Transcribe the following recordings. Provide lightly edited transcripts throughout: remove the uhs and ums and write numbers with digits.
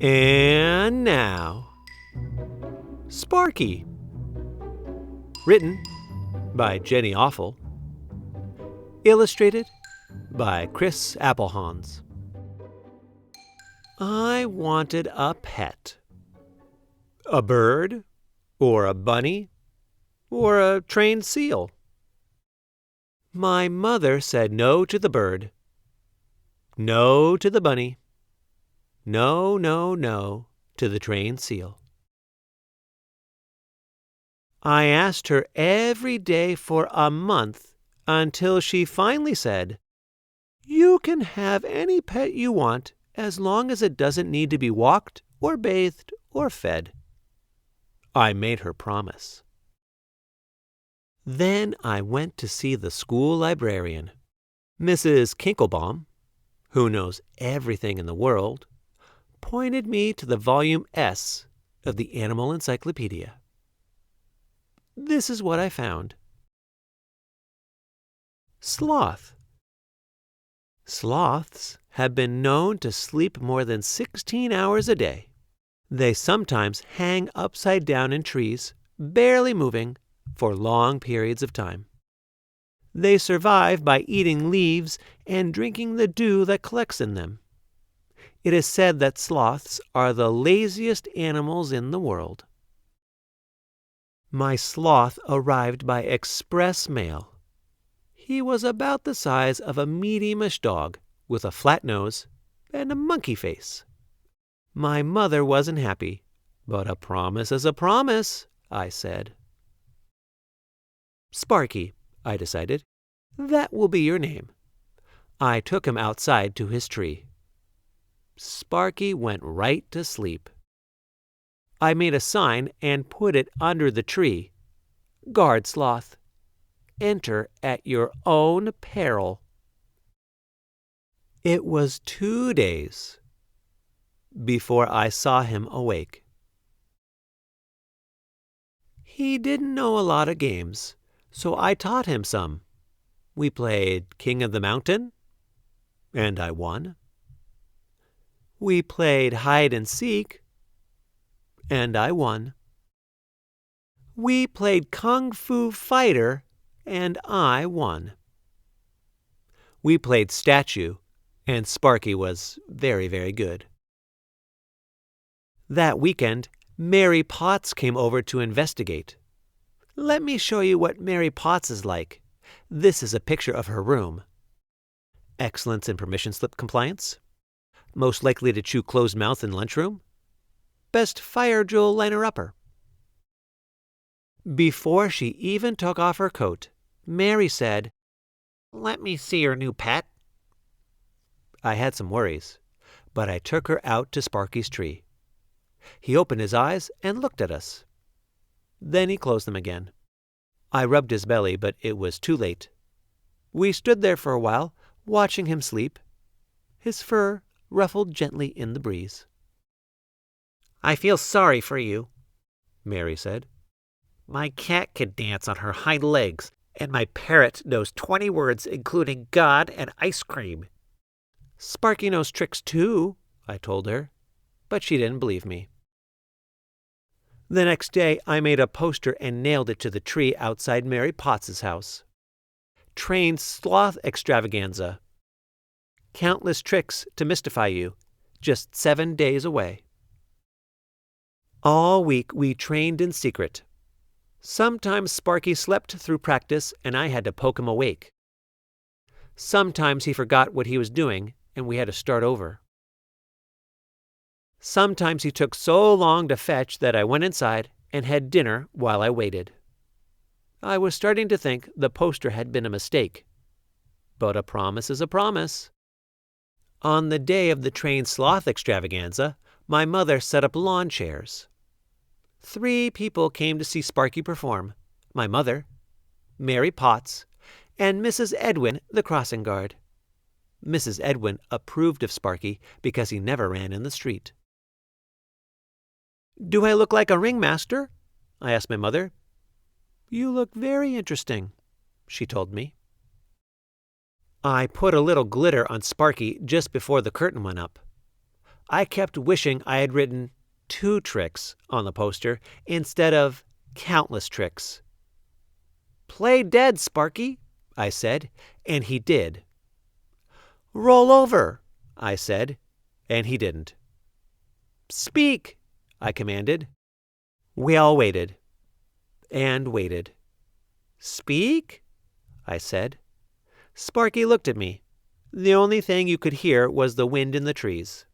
And now, Sparky. Written by Jenny Offill. Illustrated by Chris Appelhans. I wanted a pet. A bird, or a bunny, or a trained seal. My mother said no to the bird, no to the bunny, no, no, no to the trained seal. I asked her every day for a month until she finally said, "You can have any pet you want as long as it doesn't need to be walked or bathed or fed." I made her promise. Then I went to see the school librarian. Mrs. Kinklebaum, who knows everything in the world, pointed me to the volume S of the Animal Encyclopedia. This is what I found. Sloth. Sloths have been known to sleep more than 16 hours a day. They sometimes hang upside down in trees, barely moving, for long periods of time. They survive by eating leaves and drinking the dew that collects in them. It is said that sloths are the laziest animals in the world. My sloth arrived by express mail. He was about the size of a medium-ish dog, with a flat nose and a monkey face. My mother wasn't happy, but a promise is a promise, I said. Sparky, I decided. That will be your name. I took him outside to his tree. Sparky went right to sleep. I made a sign and put it under the tree. "Guard sloth. Enter at your own peril." It was 2 days before I saw him awake. He didn't know a lot of games, so I taught him some. We played King of the Mountain, and I won. We played hide and seek, and I won. We played Kung Fu Fighter, and I won. We played statue, and Sparky was very, very good. That weekend, Mary Potts came over to investigate. Let me show you what Mary Potts is like. This is a picture of her room. Excellence in permission slip compliance. Most likely to chew closed mouth in lunchroom. Best fire drill liner-upper. Before she even took off her coat, Mary said, "Let me see your new pet." I had some worries, but I took her out to Sparky's tree. He opened his eyes and looked at us. Then he closed them again. I rubbed his belly, but it was too late. We stood there for a while, watching him sleep. His fur ruffled gently in the breeze. "I feel sorry for you," Mary said. "My cat can dance on her hind legs, and my parrot knows 20 words, including God and ice cream." "Sparky knows tricks too," I told her, but she didn't believe me. The next day, I made a poster and nailed it to the tree outside Mary Potts's house. Trained sloth extravaganza. Countless tricks to mystify you, just 7 days away. All week we trained in secret. Sometimes Sparky slept through practice and I had to poke him awake. Sometimes he forgot what he was doing and we had to start over. Sometimes he took so long to fetch that I went inside and had dinner while I waited. I was starting to think the poster had been a mistake. But a promise is a promise. On the day of the trained sloth extravaganza, my mother set up lawn chairs. 3 people came to see Sparky perform. My mother, Mary Potts, and Mrs. Edwin, the crossing guard. Mrs. Edwin approved of Sparky because he never ran in the street. "Do I look like a ringmaster?" I asked my mother. "You look very interesting," she told me. I put a little glitter on Sparky just before the curtain went up. I kept wishing I had written 2 tricks on the poster instead of countless tricks. "Play dead, Sparky," I said, and he did. "Roll over," I said, and he didn't. "Speak," I commanded. We all waited and waited. "Speak?" I said. Sparky looked at me. The only thing you could hear was the wind in the trees.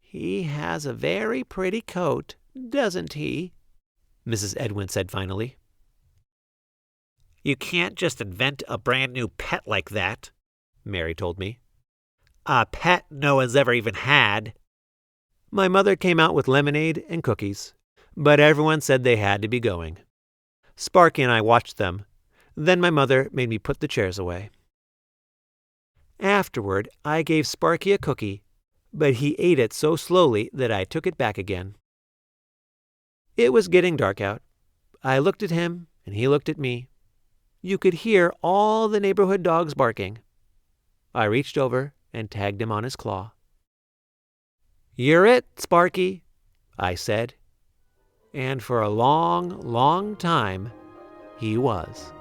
"He has a very pretty coat, doesn't he?" Mrs. Edwin said finally. "You can't just invent a brand new pet like that," Mary told me. "A pet no one's ever even had." My mother came out with lemonade and cookies, but everyone said they had to be going. Sparky and I watched them. Then my mother made me put the chairs away. Afterward, I gave Sparky a cookie, but he ate it so slowly that I took it back again. It was getting dark out. I looked at him, and he looked at me. You could hear all the neighborhood dogs barking. I reached over and tagged him on his claw. "You're it, Sparky," I said. And for a long, long time, he was.